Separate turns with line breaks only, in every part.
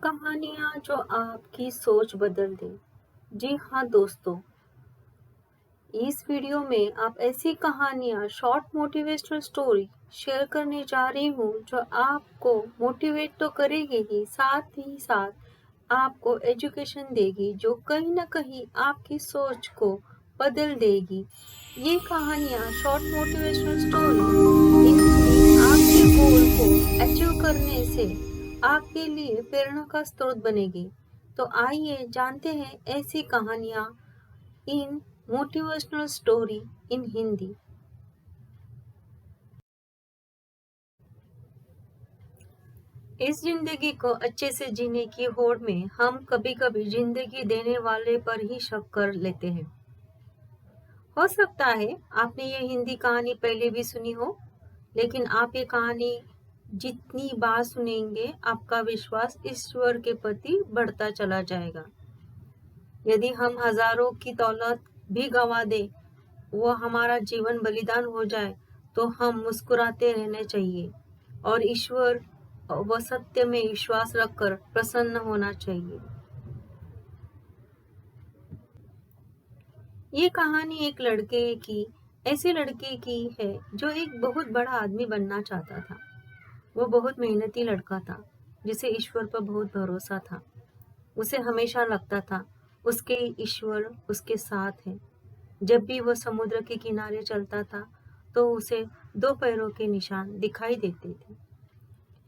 कहानियाँ जो आपकी सोच बदल दे। जी हाँ दोस्तों, इस वीडियो में आप ऐसी कहानियाँ शॉर्ट मोटिवेशनल स्टोरी शेयर करने जा रही हूँ जो आपको मोटिवेट तो करेगी ही साथ आपको एजुकेशन देगी जो कहीं न कहीं आपकी सोच को बदल देगी। ये कहानियाँ शॉर्ट मोटिवेशनल स्टोरी इनमें आपके गोल को अचीव करने से आपके लिए प्रेरणा का स्रोत बनेगी। तो आइए जानते हैं ऐसी कहानियाँ इन मोटिवेशनल स्टोरी इन हिंदी। इस जिंदगी को अच्छे से जीने की होड़ में हम कभी-कभी जिंदगी देने वाले पर ही शक कर लेते हैं। हो सकता है आपने ये हिंदी कहानी पहले भी सुनी हो, लेकिन आप ये कहानी जितनी बार सुनेंगे, आपका विश्वास ईश्वर के प्रति बढ़ता चला जाएगा। यदि हम हजारों की दौलत भी गंवा दें, वो हमारा जीवन बलिदान हो जाए, तो हम मुस्कुराते रहने चाहिए और ईश्वर व सत्य में विश्वास रखकर प्रसन्न होना चाहिए। ये कहानी एक ऐसे लड़के की है जो एक बहुत बड़ा आदमी बनना चाहता था। वो बहुत मेहनती लड़का था, जिसे ईश्वर पर बहुत भरोसा था। उसे हमेशा लगता था उसके ईश्वर उसके साथ है। जब भी वह समुद्र के किनारे चलता था, तो उसे दो पैरों के निशान दिखाई देते थे,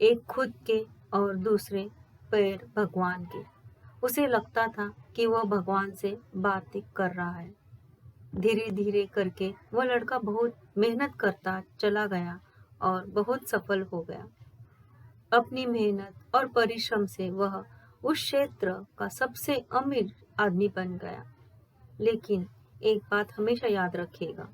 एक खुद के और दूसरे पैर भगवान के। उसे लगता था कि वह भगवान से बातें कर रहा है। धीरे धीरे करके वह लड़का बहुत मेहनत करता चला गया और बहुत सफल हो गया। अपनी मेहनत और परिश्रम से वह उस क्षेत्र का सबसे अमीर आदमी बन गया। लेकिन एक बात हमेशा याद रखिएगा,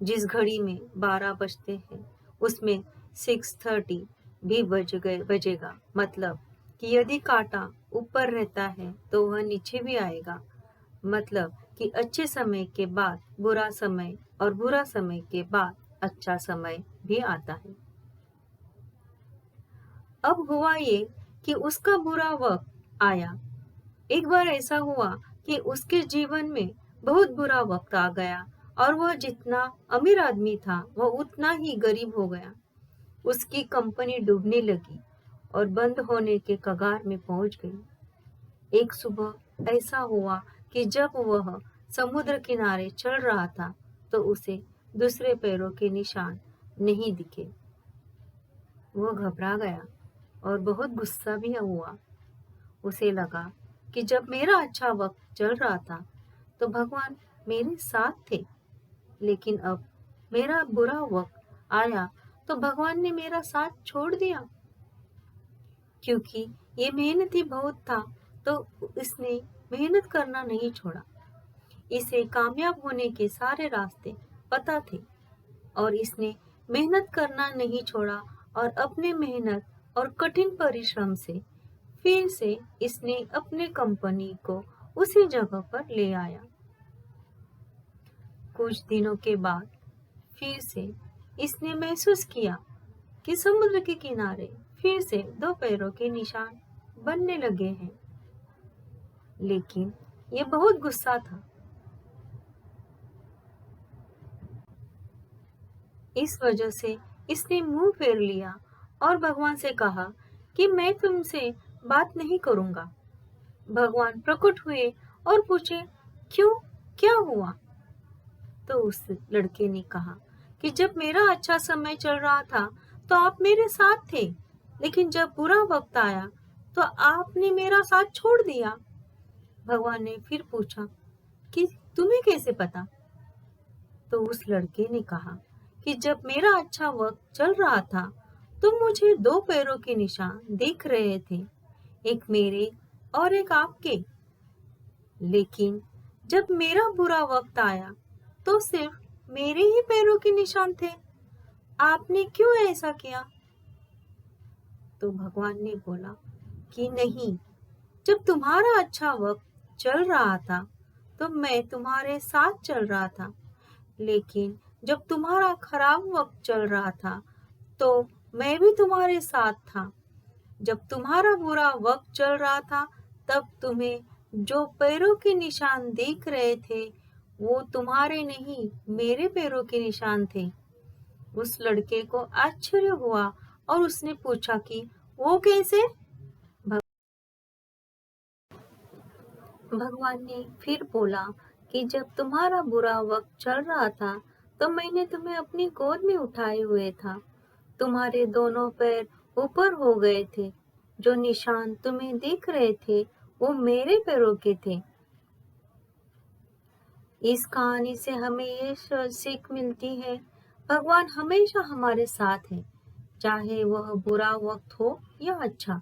जिस घड़ी में 12 बजते हैं, उसमें 6:30 भी बजेगा। मतलब कि यदि कांटा ऊपर रहता है तो वह नीचे भी आएगा। मतलब कि अच्छे समय के बाद बुरा समय और बुरा समय के बाद अच्छा समय भी आता है। अब हुआ ये कि उसका बुरा वक्त आया। एक बार ऐसा हुआ कि उसके जीवन में बहुत बुरा वक्त आ गया और वह जितना अमीर आदमी था, वह उतना ही गरीब हो गया। उसकी कंपनी डूबने लगी और बंद होने के कगार में पहुंच गई। एक सुबह ऐसा हुआ कि जब वह समुद्र किनारे चल रहा था, तो उसे दूसरे पैरों के निशान नहीं दिखे। वह घबरा गया और बहुत गुस्सा भी हुआ। उसे लगा कि जब मेरा अच्छा वक्त चल रहा था, तो भगवान मेरे साथ थे, लेकिन अब मेरा बुरा वक्त आया तो भगवान ने मेरा साथ छोड़ दिया। क्योंकि ये मेहनती बहुत था, तो इसने मेहनत करना नहीं छोड़ा। इसे कामयाब होने के सारे रास्ते पता थे और इसने मेहनत करना नहीं छोड़ा और अपने मेहनत और कठिन परिश्रम से फिर से इसने अपने कंपनी को उसी जगह पर ले आया। कुछ दिनों के बाद फिर से इसने महसूस किया कि समुद्र के किनारे फिर से दो पैरों के निशान बनने लगे हैं। लेकिन ये बहुत गुस्सा था। इस वजह से इसने मुंह फेर लिया और भगवान से कहा कि मैं तुमसे बात नहीं करूंगा। भगवान प्रकट हुए और पूछे, क्यों, क्या हुआ? तो उस लड़के ने कहा कि जब मेरा अच्छा समय चल रहा था, तो आप मेरे साथ थे, लेकिन जब बुरा वक्त आया, तो आपने मेरा साथ छोड़ दिया। भगवान ने फिर पूछा कि तुम्हें कैसे पता? तो उस लड़के ने कहा कि जब मेरा अच्छा वक्त चल रहा था, तो मुझे दो पैरों के निशान दिख रहे थे, एक मेरे और एक आपके। लेकिन जब मेरा बुरा वक्त आया, तो सिर्फ मेरे ही पैरों के निशान थे। आपने क्यों ऐसा किया? तो भगवान ने बोला कि नहीं, जब तुम्हारा अच्छा वक्त चल रहा था, तो मैं तुम्हारे साथ चल रहा था, लेकिन जब तुम्हारा खराब वक्त चल रहा था, तो मैं भी तुम्हारे साथ था। जब तुम्हारा बुरा वक्त चल रहा था, तब तुम्हें जो पैरों के निशान दिख रहे थे, वो तुम्हारे नहीं, मेरे पैरों के निशान थे। उस लड़के को आश्चर्य हुआ और उसने पूछा कि वो कैसे? भगवान ने फिर बोला कि जब तुम्हारा बुरा वक्त चल रहा था, तो मैंने तुम्हें अपनी गोद में उठाए हुए था। तुम्हारे दोनों पैर ऊपर हो गए थे। जो निशान तुम्हें दिख रहे थे, वो मेरे पैरों के थे। इस कहानी से हमें ये सीख मिलती है, भगवान हमेशा हमारे साथ है, चाहे वह बुरा वक्त हो या अच्छा।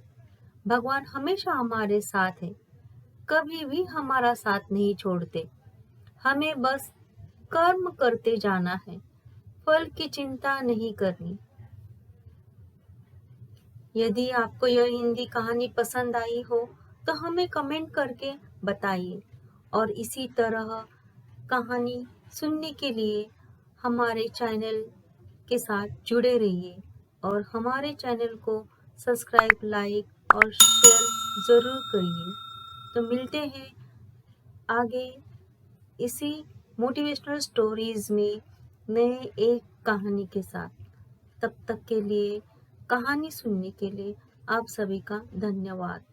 भगवान हमेशा हमारे साथ है, कभी भी हमारा साथ नहीं छोड़ते। हमें बस कर्म करते जाना है, फल की चिंता नहीं करनी। यदि आपको यह हिंदी कहानी पसंद आई हो, तो हमें कमेंट करके बताइए और इसी तरह कहानी सुनने के लिए हमारे चैनल के साथ जुड़े रहिए और हमारे चैनल को सब्सक्राइब, लाइक और शेयर ज़रूर करिए। तो मिलते हैं आगे इसी मोटिवेशनल स्टोरीज में नए एक कहानी के साथ। तब तक के लिए, कहानी सुनने के लिए आप सभी का धन्यवाद।